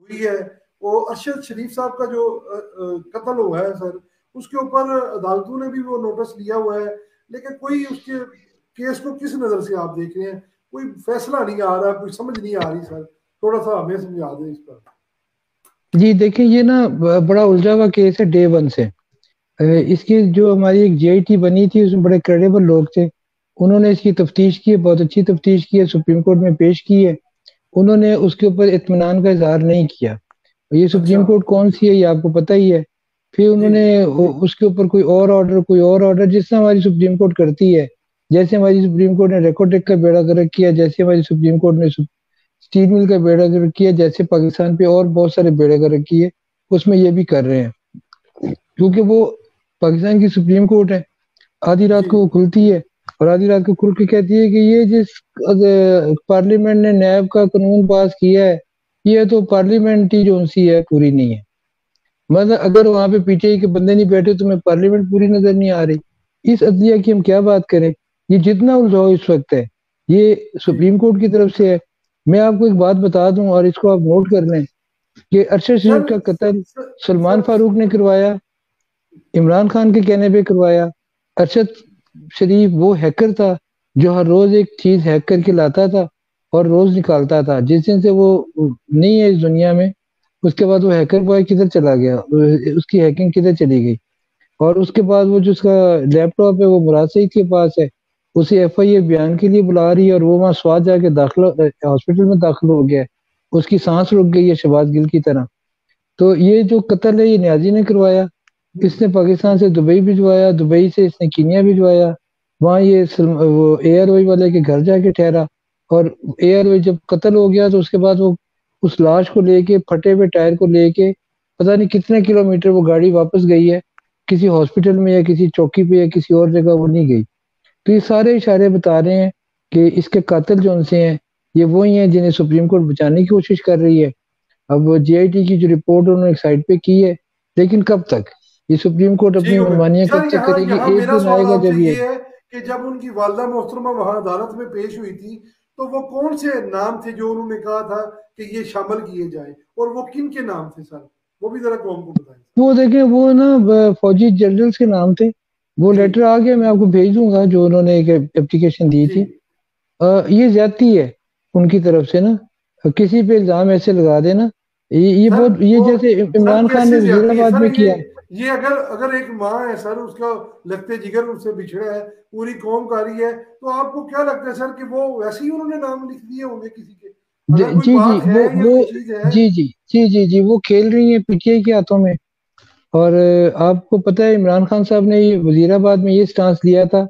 हुई है। वो अरशद शरीफ साहब का जो कत्ल हुआ है सर, उसके ऊपर अदालतों ने भी वो नोटिस लिया हुआ है, लेकिन कोई उसके केस को किस नज़र से आप देख रहे हैं? कोई फैसला नहीं आ रहा, कोई समझ नहीं आ रही सर, थोड़ा सा हमें समझा दें इस पर। जी देखिए, ये ना बड़ा उलझा हुआ केस है डे वन से। इसकी जो हमारी एक जेआईटी बनी थी, उसमें बड़े क्रेडिबल लोग थे। उन्होंने इसकी तफ्तीश की है, बहुत अच्छी तफ्तीश की है, सुप्रीम कोर्ट में पेश की है। उन्होंने उसके ऊपर इत्मीनान का इजहार नहीं किया। ये अच्छा। सुप्रीम कोर्ट कौन सी है ये आपको पता ही है। फिर जी। उन्होंने उसके ऊपर कोई और ऑर्डर जिस तरह हमारी सुप्रीम कोर्ट करती है। जैसे हमारी सुप्रीम कोर्ट ने रेकोटेक का बेड़ा गर्क किया, जैसे हमारी सुप्रीम कोर्ट ने स्टील मिल का बेड़ा गर्क किया, जैसे पाकिस्तान पे और बहुत सारे बेड़े गर्क किए, उसमें ये भी कर रहे हैं। क्योंकि वो पाकिस्तान की सुप्रीम कोर्ट है, आधी रात जी। को वो खुलती है और आधी रात को खुल के कहती है कि ये जिस पार्लियामेंट ने नैब का कानून पास किया है, ये तो पार्लियामेंट ही जो सी है पूरी नहीं है। मतलब अगर वहां पे पीटीआई के बंदे नहीं बैठे तो मैं पार्लियामेंट पूरी नजर नहीं आ रही। इस अदलिया की हम क्या बात करें। ये जितना उलझाओ इस वक्त है, ये जी। सुप्रीम कोर्ट की तरफ से है। मैं आपको एक बात बता दूं और इसको आप नोट कर लें कि अरशद शरीफ सर का सर कत्ल सर, सलमान सर, फारूक ने करवाया, इमरान खान के कहने पे करवाया। अरशद शरीफ वो हैकर था जो हर रोज एक चीज हैक करके लाता था और रोज निकालता था। जिस दिन से वो नहीं है इस दुनिया में, उसके बाद वो हैकर बॉय किधर चला गया, उसकी हैकिंग किधर चली गई। और उसके बाद वो जो उसका लैपटॉप है वो मुराद सईद के पास है। उसे एफआईए बयान के लिए बुला रही है और वो वहां स्वाद जाके दाखिल हॉस्पिटल में दाखिल हो गया है। उसकी सांस रुक गई है शहबाज गिल की तरह। तो ये जो कत्ल है ये न्याजी ने करवाया। इसने पाकिस्तान से दुबई भिजवाया, दुबई से इसने कीनिया भिजवाया। वहाँ ये वो एयरवे वाले के घर जाके ठहरा। और एयरवे जब कत्ल हो गया तो उसके बाद वो उस लाश को लेके, फटे हुए टायर को लेके, पता नहीं कितने किलोमीटर वो गाड़ी वापस गई है। किसी हॉस्पिटल में या किसी चौकी पे या किसी और जगह वो नहीं गई। तो ये सारे इशारे बता रहे हैं कि इसके कातिल जो उनसे हैं, ये वही हैं जिन्हें सुप्रीम कोर्ट बचाने की कोशिश कर रही है। अब जेआईटी की जो रिपोर्ट उन्होंने एक साइड पे की है, लेकिन कब तक ये सुप्रीम कोर्ट ठीक अपनी हो गया मनमानियां कब सर। तक यहाँ करेगी? यहाँ एक मेरा दिन सवाल आएगा आपसे जब ये ये है कि जब उनकी वालदा मोहतरमा वहां अदालत में पेश हुई थी, तो वो कौन से नाम थे जो उन्होंने कहा था कि ये शामिल किए जाए, और वो किन के नाम थे सर? वो भी जरा कौन को बताएं। वो देखें, वो ना फौजी जनरल्स के नाम थे। वो जी। लेटर आ गया, मैं आपको भेज दूंगा, जो उन्होंने एक एप्लीकेशन दी जी। थी। ये ज्यादती है उनकी तरफ से ना। किसी पे इल्जाम ऐसे लगा देना, ये सर बहुत, ये वो, जैसे सर इमरान खान ने कैसे ज्यादती है वजीराबाद सर? में किया। ये अगर अगर एक माँ है सर, उसका लगते जिगर उनसे बिछड़ा है, पूरी कौम का रही है, तो आपको क्या लगता है सर कि वो वैसे ही उन्होंने नाम लिख दिए होंगे किसी के? अगर कोई जी जी, बात है या वो कोई चीज है। जी जी जी जी जी, वो खेल रही है पीटीआई के हाथों में। और आपको पता है इमरान खान साहब ने ये वजीराबाद में ये स्टांस लिया था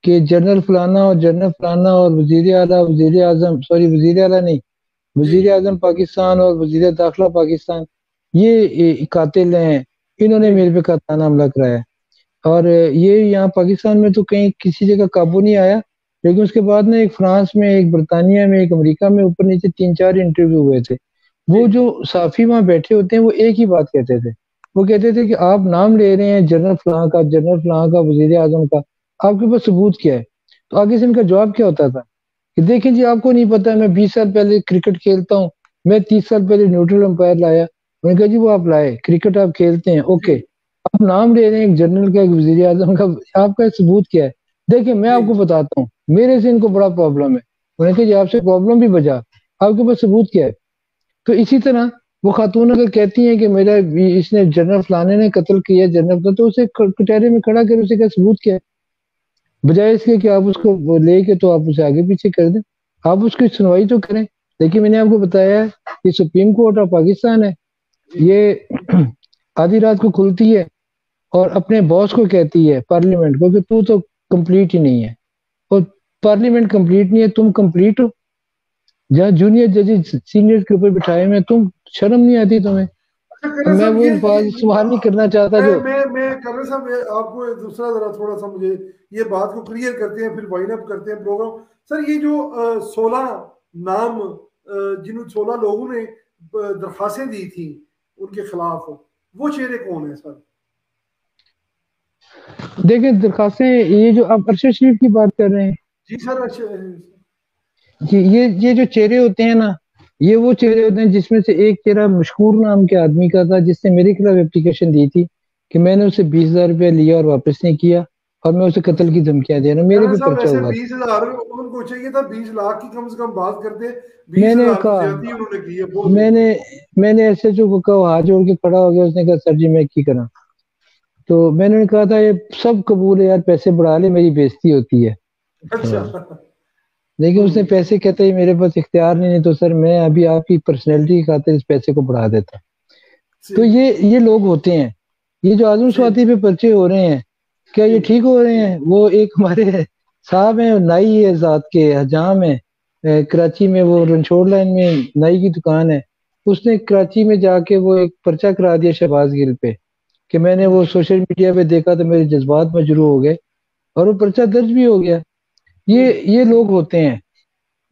कि जनरल फलाना और जनरल फलाना और वजीर आला, वजीर आजम, सॉरी वजीर आला नहीं, जी। वजीर आजम पाकिस्तान और वजीर दाखिला पाकिस्तान, ये कातिल हैं। इन्होंने जी। मेरे पे कातिलाना हमला कराया। और ये यहाँ पाकिस्तान में तो कहीं किसी जगह काबू नहीं आया। लेकिन उसके बाद ना एक फ्रांस में, एक बरतानिया में, एक अमेरिका में, ऊपर नीचे तीन चार इंटरव्यू हुए थे। जी। वो जो साफी वहां बैठे होते हैं वो एक ही बात कहते थे। वो कहते थे कि आप नाम ले रहे हैं जनरल फलां का, जनरल फलां का, वजीर आजम का, आपके पास सबूत क्या है? तो आगे से इनका जवाब क्या होता था कि देखें जी, आपको नहीं पता, मैं 20 साल पहले क्रिकेट खेलता हूँ, मैं 30 साल पहले न्यूट्रल अंपायर लाया। उन्होंने कहा जी वो आप लाए, क्रिकेट आप खेलते हैं, जी। ओके। आप नाम ले रहे हैं एक जनरल का, एक वजीर आजम का, आपका सबूत क्या है? देखिए मैं जी। आपको बताता हूँ, मेरे से इनको बड़ा प्रॉब्लम है। उन्होंने कहा जी आपसे प्रॉब्लम भी बजा, आपके पास सबूत क्या है? तो इसी तरह वो खातून अगर कहती हैं कि मेरा इसने जनरल फलाने ने कत्ल किया जनरल का, तो उसे कटहरे में खड़ा कर, उसे क्या सबूत क्या है? बजाय इसके कि आप उसको वो लेके तो आप उसे आगे पीछे कर दें, आप उसकी सुनवाई तो करें। लेकिन मैंने आपको बताया है कि सुप्रीम कोर्ट ऑफ पाकिस्तान है, जी। ये आधी रात को खुलती है और अपने बॉस को कहती है पार्लियामेंट को कि तू तो कंप्लीट ही नहीं है। और पार्लियामेंट कंप्लीट नहीं है, तुम कंप्लीट हो। जहाँ जूनियर जजेस सीनियर के ऊपर बिठाए हुए हैं, तुम शर्म नहीं आती तुम्हें? अच्छा अब करण मैं साहब, वो ये अल्फाज इस्तेमाल नहीं करना चाहता जो। मैं करण साहब, आपको एक दूसरा जरा थोड़ा सा मुझे ये बात को क्लियर करते हैं, फिर वाइंड अप करते हैं प्रोग्राम। सर ये जो 16 नाम, जिन 16 लोगों ने दरखास्तें दी थी उनके खिलाफ, वो चेहरे कौन है सर? देखें दरखास्तें, ये जो आप अरशद शरीफ की बात कर रहे हैं, जी सर। अच्छा। ये जो चेहरे होते हैं ना, ये वो चेहरे होते हैं जिसमें से एक चेहरा मशहूर नाम के आदमी का था, जिसने मेरे खिलाफ एप्लीकेशन दी थी कि मैंने उसे 20,000 रुपया लिया और वापस नहीं किया, और मैं उसे कत्ल अच्छा। की धमकियां दे रहा हूं, मेरे राणा पे साहब पर्चा ऐसे हुआ था। 20,000, उनको चाहिए था 20 लाख की कम से कम बात करते। बीस मैंने हजार तो कहा ज्यादा ही उन्होंने की है, बहुत मैंने ज्यादा। मैंने एसएचओ को कहा, हाथ जोड़ के खड़ा हो गया, उसने कहा सर जी मैं की करा। तो मैंने उन्हें कहा था ये सब कबूल है यार, पैसे बढ़ा ले, मेरी बेइज्जती होती है। अच्छा। हाँ। लेकिन उसने पैसे कहते ही मेरे पास इख्तियार नहीं तो सर मैं अभी आपकी पर्सनैलिटी की खातिर इस पैसे को बढ़ा देता। तो ठीक। ये लोग होते हैं। ये जो आजम ठीक। स्वाति पे पर्चे हो रहे हैं, क्या ये ठीक। ठीक हो रहे हैं? वो एक हमारे साहब हैं, नाई है जात के, हजाम है, कराची में, वो रनछोड़ लाइन में नाई की दुकान है। उसने कराची में जाके वो एक पर्चा करा दिया शहबाज गिल पे, कि मैंने वो सोशल मीडिया पे देखा तो मेरे जज्बात मजरू हो गए, और वो पर्चा दर्ज भी हो गया। ये लोग होते हैं,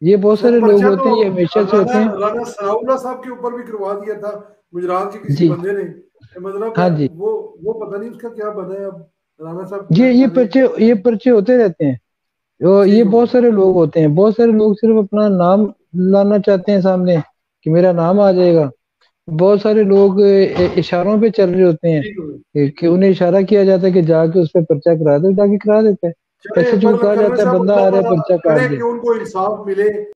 ये बहुत सर सारे लोग पर्चा तो होते हैं, ये हमेशा से राना होते हैं। राना सनाउल्लाह साहब के ऊपर भी करवा दिया था, गुजरात के किसी जी। बंदे ने। मतलब हाँ जी। वो पता नहीं उसका क्या बना है अब, राना साहब क्या ये कर रहे हैं। ये पर्चे होते रहते हैं। ये ठीक हो बहुत गया। सारे लोग होते हैं, बहुत सारे लोग सिर्फ अपना नाम लाना चाहते हैं सामने, कि मेरा नाम आ जाएगा। बहुत सारे लोग इशारों पे चल रहे होते हैं, ठीक हो गया। कि उन्हें इशारा किया जाता है कि जाके उस पर पर्चा करा दो, जाके करा देते हैं। चले एसएचओ को पर कहा करने जाता है साहब बंदा अल्लाह आ रहा है ताला पर्चा काट करे दे। कि उनको इंसाफ मिले।